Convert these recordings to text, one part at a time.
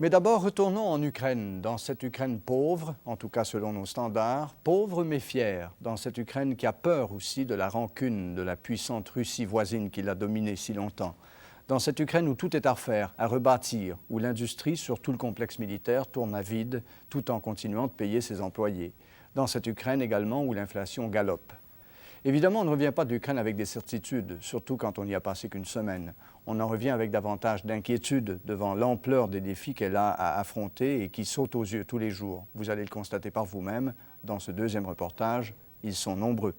Mais d'abord, retournons en Ukraine, dans cette Ukraine pauvre, en tout cas selon nos standards, pauvre mais fière, dans cette Ukraine qui a peur aussi de la rancune de la puissante Russie voisine qui l'a dominée si longtemps. Dans cette Ukraine où tout est à refaire, à rebâtir, où l'industrie sur tout le complexe militaire tourne à vide tout en continuant de payer ses employés. Dans cette Ukraine également où l'inflation galope. Évidemment, on ne revient pas d'Ukraine avec des certitudes, surtout quand on n'y a passé qu'une semaine. On en revient avec davantage d'inquiétude devant l'ampleur des défis qu'elle a à affronter et qui sautent aux yeux tous les jours. Vous allez le constater par vous-même dans ce deuxième reportage. Ils sont nombreux.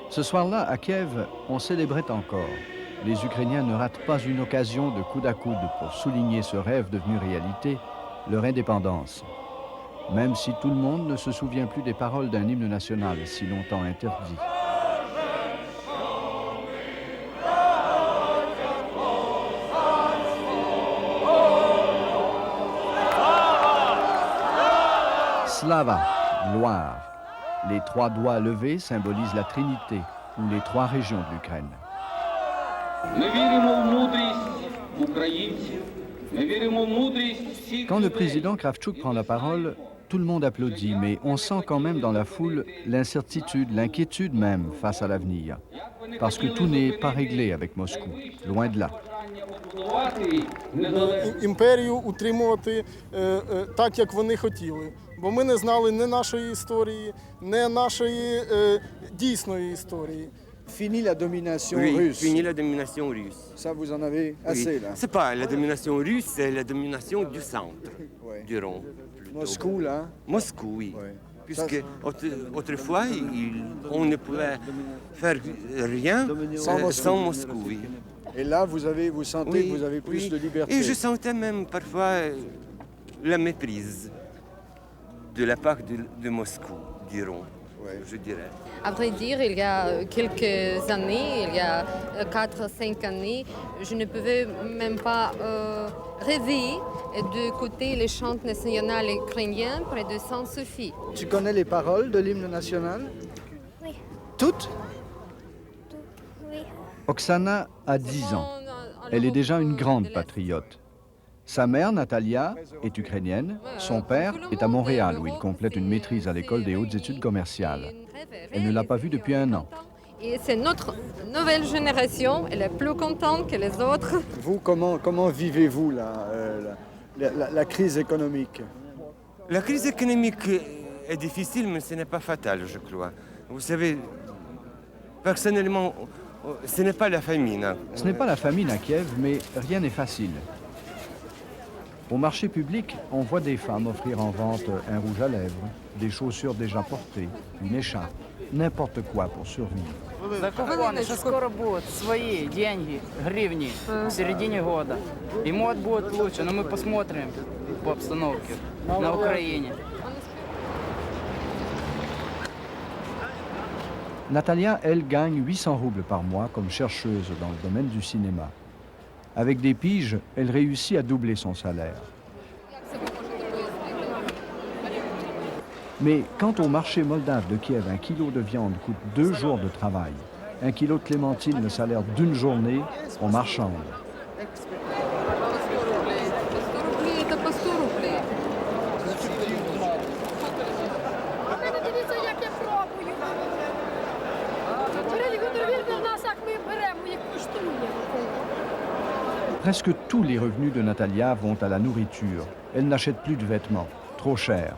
Ce soir-là, à Kiev, on célébrait encore. Les Ukrainiens ne ratent pas une occasion de coude à coude pour souligner ce rêve devenu réalité, leur indépendance. Même si tout le monde ne se souvient plus des paroles d'un hymne national si longtemps interdit. Slava, gloire. Les trois doigts levés symbolisent la Trinité, ou les trois régions de l'Ukraine. Quand le président Kravchuk prend la parole, tout le monde applaudit, mais on sent quand même dans la foule l'incertitude, l'inquiétude même face à l'avenir. Parce que tout n'est pas réglé avec Moscou, loin de là. Імперію утримувати так, як вони хотіли. Бо ми не знали ні нашої історії, ні нашої дійсної історії. Fini la domination russe. Fini la domination russe. Ça, vous en avez assez, là. C'est pas la domination russe, c'est la domination du centre, du rond. Moscou, là. Moscou, oui. Puisque autrefois, on ne pouvait faire rien sans Moscou, oui. Et là, vous sentez que vous avez plus de liberté. Et je sentais même parfois la méprise de la part de Moscou, dirons, je dirais. À vrai dire, il y a quelques années, il y a 4-5 années, je ne pouvais même pas rêver d'écouter les chants nationaux ukrainiens près de Sainte-Sophie. Tu connais les paroles de l'hymne national? Oui. Toutes? Oui. Oksana a 10 ans. Elle est déjà une grande patriote. Sa mère, Natalia, est ukrainienne. Son père est à Montréal, où il complète une maîtrise à l'école des hautes études commerciales. Elle ne l'a pas vu depuis 1 an. Et c'est notre nouvelle génération, elle est plus contente que les autres. Vous, comment vivez-vous la crise économique? La crise économique est difficile, mais ce n'est pas fatal, je crois. Vous savez, personnellement, ce n'est pas la famine. Ce n'est pas la famine à Kiev, mais rien n'est facile. Au marché public, on voit des femmes offrir en vente un rouge à lèvres, des chaussures déjà portées, une écharpe, n'importe quoi pour survivre. Закупоны, что скоро будут свои деньги, гривни в середине года. И мод будет лучше, но мы посмотрим по обстановке на Украине. Natalia, elle, gagne 800 roubles par mois comme chercheuse dans le domaine du cinéma. Avec des piges, elle réussit à doubler son salaire. Mais quand au marché moldave de Kiev, 1 kilo de viande coûte 2 jours de travail, 1 kilo de clémentine le salaire d'une journée, on marchande. Presque tous les revenus de Natalia vont à la nourriture. Elle n'achète plus de vêtements, trop cher.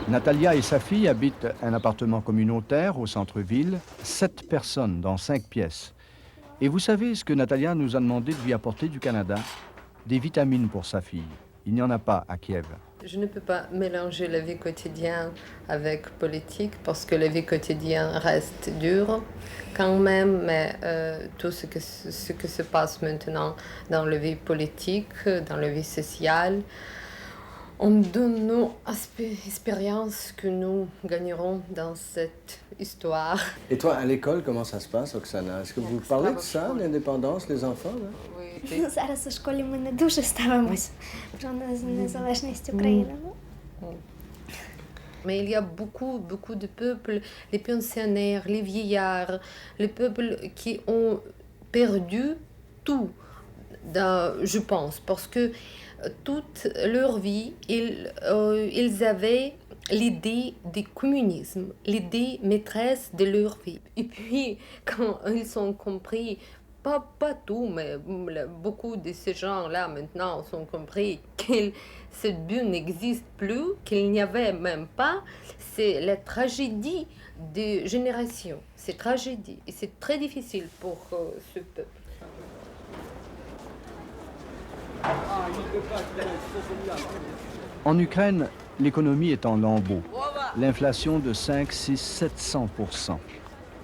Natalia et sa fille habitent un appartement communautaire au centre-ville, 7 personnes dans 5 pièces. Et vous savez ce que Natalia nous a demandé de lui apporter du Canada? Des vitamines pour sa fille. Il n'y en a pas à Kiev. Je ne peux pas mélanger la vie quotidienne avec politique parce que la vie quotidienne reste dure quand même, mais tout ce que se passe maintenant dans la vie politique, dans la vie sociale, on donne nos expériences que nous gagnerons dans cette histoire. Et toi, à l'école, comment ça se passe, Oksana? Est-ce que vous parlez de ça, l'indépendance, les enfants, là? Ти? Ну, зараз у школі ми не дуже ставимось про незалежність України. Mais il y a beaucoup de peuples, les pensionnaires, les vieillards, les peuples qui ont perdu tout, je pense, parce que toute leur vie, ils avaient l'idée du communisme, l'idée maîtresse de leur vie. Et puis, quand ils ont compris, pas tout, mais beaucoup de ces gens-là maintenant ont compris que ce but n'existe plus, qu'il n'y avait même pas, c'est la tragédie de génération. C'est tragédie. Et c'est très difficile pour ce peuple. En Ukraine, l'économie est en lambeaux. L'inflation de 5, 6, 700%.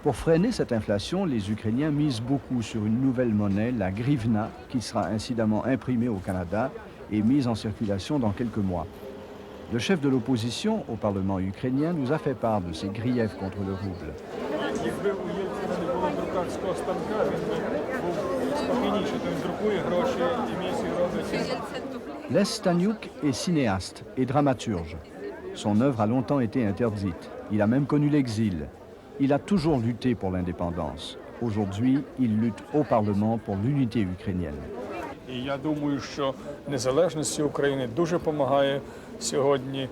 Pour freiner cette inflation, les Ukrainiens misent beaucoup sur une nouvelle monnaie, la grivna, qui sera incidemment imprimée au Canada et mise en circulation dans quelques mois. Le chef de l'opposition au Parlement ukrainien nous a fait part de ses griefs contre le rouble. Якби у Єльцина не було друкарського станка, він би був спокійніший, то він друкує гроші, емісії робить. Les Staniuk est cinéaste et dramaturge. Son œuvre a longtemps été interdite. Il a même connu l'exil. Il a toujours lutté pour l'indépendance. Aujourd'hui, il lutte au Parlement pour l'unité ukrainienne. І я думаю, що незалежності України дуже допомагає сьогодні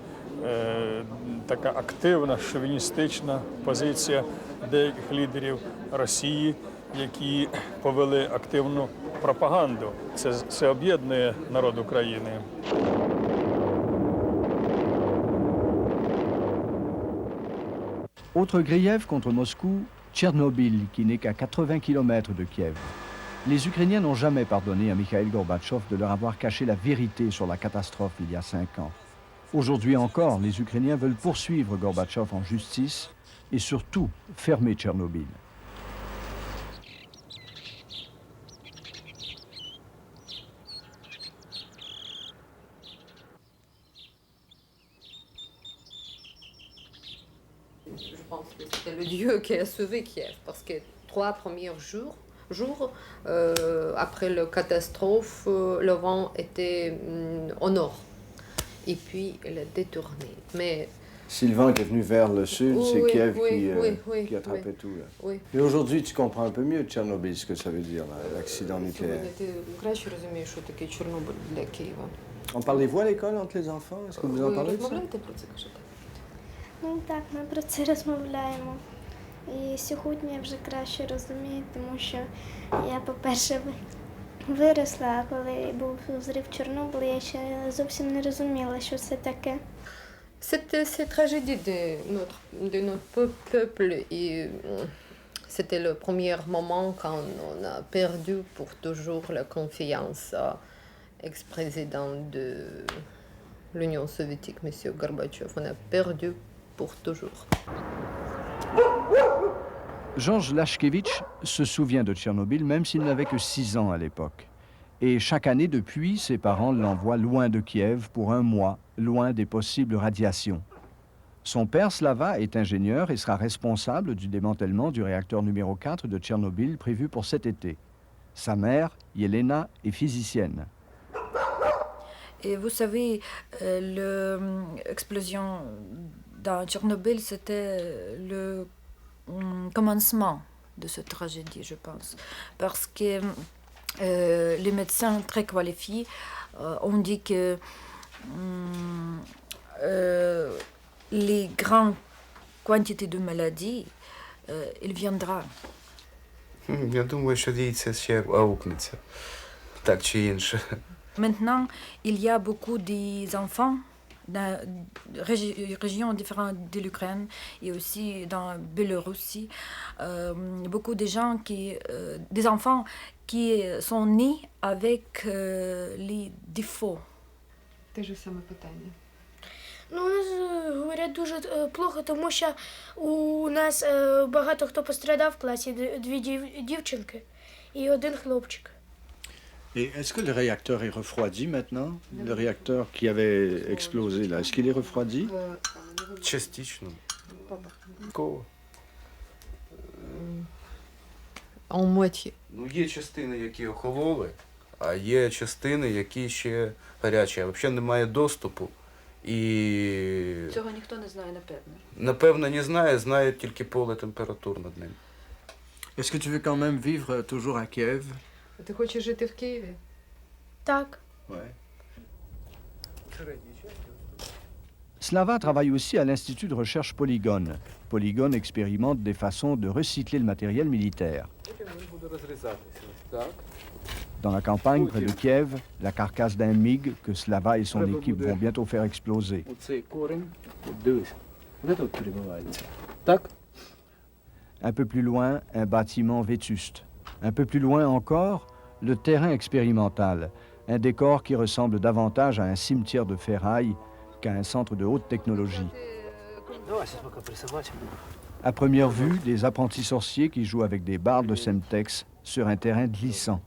така активна шовіністична позиція деяких лідерів Росії, які повели активну пропаганду. Це об'єднує народ України. Autre grief contre Moscou, Tchernobyl, qui n'est qu'à 80 km de Kiev. Les Ukrainiens n'ont jamais pardonné à Mikhail Gorbatchev de leur avoir caché la vérité sur la catastrophe il y a 5 ans. Aujourd'hui encore, les Ukrainiens veulent poursuivre Gorbatchev en justice et surtout fermer Tchernobyl. Je pense que c'était le Dieu qui a sauvé Kiev, parce que 3 premiers jours après la catastrophe, le vent était au nord. Et puis, il a détourné. Mais Si le vent était venu vers le sud, Oui, c'est oui, Kiev oui, qui attrapait oui. tout. Là. oui. Et aujourd'hui, tu comprends un peu mieux Tchernobyl, ce que ça veut dire, là, l'accident nucléaire. Сьогодні ти краще розумієш, що таке Чорнобиль для Києва. En parlez-vous à l'école entre les enfants? Est-ce que vous en Ви parlez de ça? розмовляєте про це, кажете? Ну так, ми про це розмовляємо. І сьогодні я вже краще розумію, тому що я, по-перше, виросла, а коли був взрив Чорнобиля, я ще зовсім не розуміла, що це таке. Cette tragédie de notre peuple, c'était le premier moment quand on a perdu pour toujours la confiance à ex-président de l'Union soviétique, M. Gorbatchev. On a perdu pour toujours. Georges Lashkevitch se souvient de Tchernobyl, même s'il n'avait que 6 ans à l'époque. Et chaque année depuis, ses parents l'envoient loin de Kiev pour un mois, loin des possibles radiations. Son père, Slava, est ingénieur et sera responsable du démantèlement du réacteur numéro 4 de Tchernobyl prévu pour cet été. Sa mère, Yelena, est physicienne. Et vous savez, l'explosion dans Tchernobyl, c'était le commencement de cette tragédie, je pense. Parce que les médecins très qualifiés ont dit que les grandes quantités de maladies, il viendra. Я думаю, що дійце ще аукнеться, так чи інше. Maintenant, il y a beaucoup d'enfants dans régions différentes de l'Ukraine et aussi dans Biélorussie. Beaucoup de gens des enfants qui sont nés avec les défauts. Те ж саме питання. Ну, у нас говорять дуже плохо, тому що у нас багато хто пострадав в класі, 2 дівчинки і 1 хлопчик. Et est-ce que le réacteur est refroidi maintenant? Le réacteur qui avait explosé là, est-ce qu'il est refroidi? Частично. En moitié. Ну, є частини, які охололи, А є частини, які ще гарячі, а взагалі немає доступу. І Цього ніхто не знає, напевно. напевно не знає, знають тільки поле температур над ним. Est-ce que tu veux quand même vivre toujours à Kiev? Ти хочеш жити в Києві? Так. Ouais. Slava travaille aussi à l'Institut de recherche Polygone. Polygone expérimente des façons de recycler le matériel militaire. Dans la campagne près de Kiev, la carcasse d'un MiG que Slava et son équipe vont bientôt faire exploser. Un peu plus loin, un bâtiment vétuste. Un peu plus loin encore, le terrain expérimental, un décor qui ressemble davantage à un cimetière de ferraille qu'à un centre de haute technologie. À première vue, des apprentis sorciers qui jouent avec des barres de Semtex sur un terrain glissant.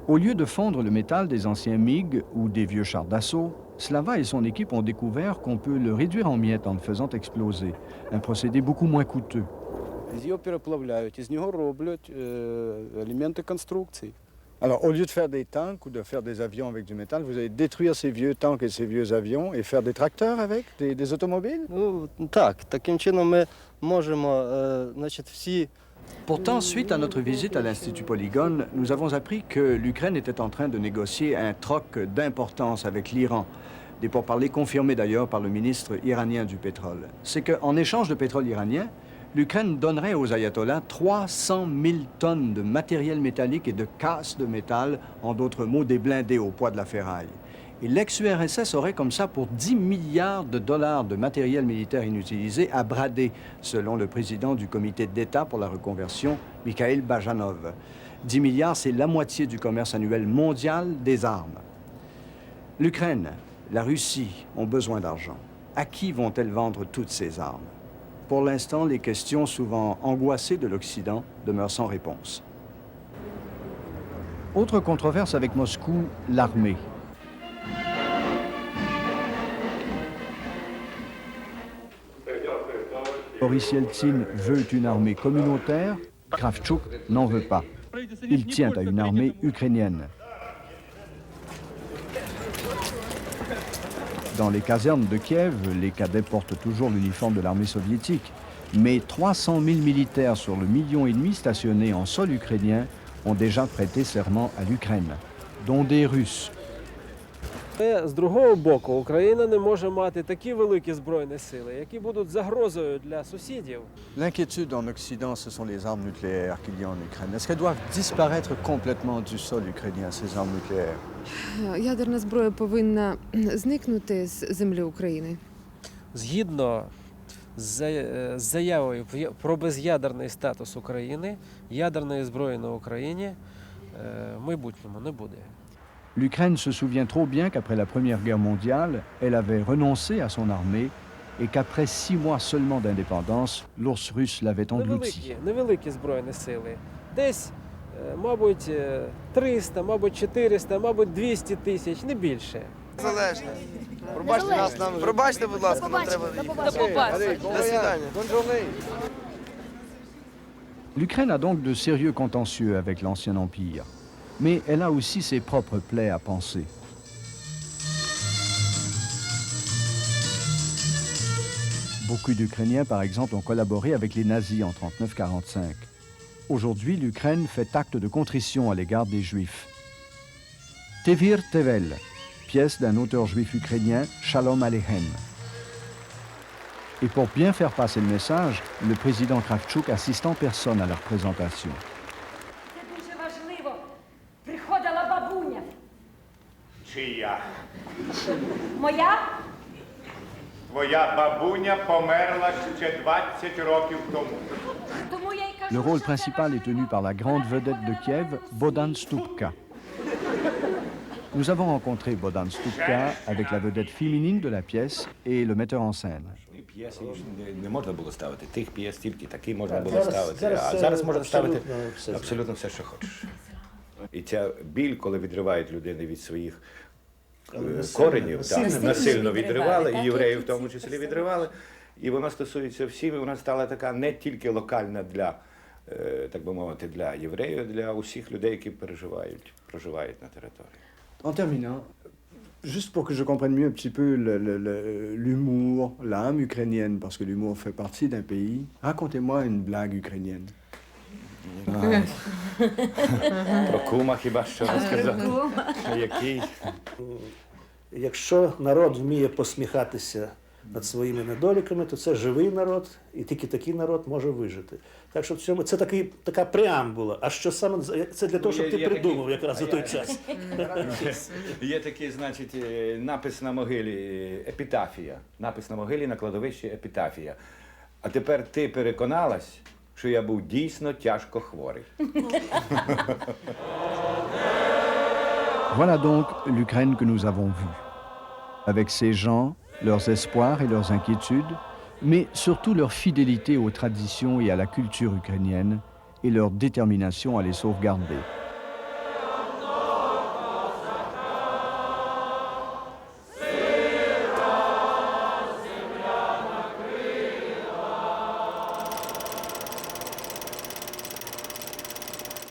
Au lieu de fondre le métal des anciens MiG ou des vieux chars d'assaut, Slava et son équipe ont découvert qu'on peut le réduire en miettes en le faisant exploser, un procédé beaucoup moins coûteux. Alors, au lieu de faire des tanks ou de faire des avions avec du métal, vous allez détruire ces vieux tanks et ces vieux avions et faire des tracteurs avec, des automobiles? Pourtant, suite à notre visite à l'Institut Polygone, nous avons appris que l'Ukraine était en train de négocier un troc d'importance avec l'Iran. Des pourparlers confirmés d'ailleurs par le ministre iranien du pétrole. C'est qu'en échange de pétrole iranien, l'Ukraine donnerait aux ayatollahs 300 000 tonnes de matériel métallique et de casse de métal, en d'autres mots, des blindés au poids de la ferraille. Et l'ex-URSS aurait comme ça pour 10 milliards de dollars de matériel militaire inutilisé à brader, selon le président du comité d'État pour la reconversion, Mikhail Bajanov. 10 milliards, c'est la moitié du commerce annuel mondial des armes. L'Ukraine, la Russie ont besoin d'argent. À qui vont-elles vendre toutes ces armes? Pour l'instant, les questions souvent angoissées de l'Occident demeurent sans réponse. Autre controverse avec Moscou, l'armée. Boris Yeltsin veut une armée communautaire, Kravchuk n'en veut pas. Il tient à une armée ukrainienne. Dans les casernes de Kiev, les cadets portent toujours l'uniforme de l'armée soviétique, mais 300 000 militaires sur le 1,5 million stationnés en sol ukrainien ont déjà prêté serment à l'Ukraine, dont des Russes. З другого боку, Україна не може мати такі великі збройні сили, які будуть загрозою для сусідів. L'inquiétude en Occident, ce sont les armes nucléaires qu'il y a en Ukraine. Est-ce qu'elles doivent disparaître complètement du sol ukrainien, ces armes nucléaires? Ядерна зброя повинна зникнути з землі України. Згідно з заявою про без'ядерний статус України, ядерної зброї на Україні в майбутньому не буде. L'Ukraine se souvient trop bien qu'après la Première Guerre mondiale, elle avait renoncé à son armée et qu'après 6 mois seulement d'indépendance, l'ours russe l'avait englouti. Невеликі збройні сили. Десь, мабуть, 300, мабуть, 400, мабуть, 200 тисяч, не більше. Залежно. Пробачте, будь ласка, нам треба. До свидання. L'Ukraine a donc de sérieux contentieux avec l'Ancien Empire. Mais elle a aussi ses propres plaies à panser. Beaucoup d'Ukrainiens, par exemple, ont collaboré avec les nazis en 1939-1945. Aujourd'hui, l'Ukraine fait acte de contrition à l'égard des Juifs. Tevir Tevel, pièce d'un auteur juif ukrainien, Shalom Aleichem. Et pour bien faire passer le message, le président Kravchuk assiste en personne à leur présentation. Чия? Моя? Твоя бабуня померла ще 20 років тому. Le rôle principal est tenu par la grande vedette de Kiev, Bohdan Stupka. Nous avons rencontré Bohdan Stupka avec la vedette féminine de la pièce et le metteur en scène. П'єси не можна було ставити, тих п'єс тільки такі можна було ставити, а зараз можна ставити абсолютно все, що хочеш. І ця біль, коли відривають людини від своїх коренів, Насильно. насильно відривали, Так, і євреїв в як тому всі числі відривали. І вона стосується всіх, і вона стала така не тільки локальна для, так би мовити, для євреїв, а для усіх людей, які проживають на території. En terminant, juste pour que je comprenne mieux un petit peu l'humour, l'âme ukrainienne, parce que l'humour fait partie d'un pays, racontez-moi une blague ukrainienne. Про кума хіба що розказати? Який? Якщо народ вміє посміхатися над своїми недоліками, то це живий народ, і тільки такий народ може вижити. Так що в цьому це така преамбула. А що саме це для того, щоб ти придумав якраз за той час. Є такий, значить, напис на могилі епітафія. Напис на могилі на кладовищі епітафія. А тепер ти переконалась, що я був дійсно тяжко хворий. Voilà donc l'Ukraine que nous avons vue, avec ses gens, leurs espoirs et leurs inquiétudes, mais surtout leur fidélité aux traditions et à la culture ukrainienne et leur détermination à les sauvegarder.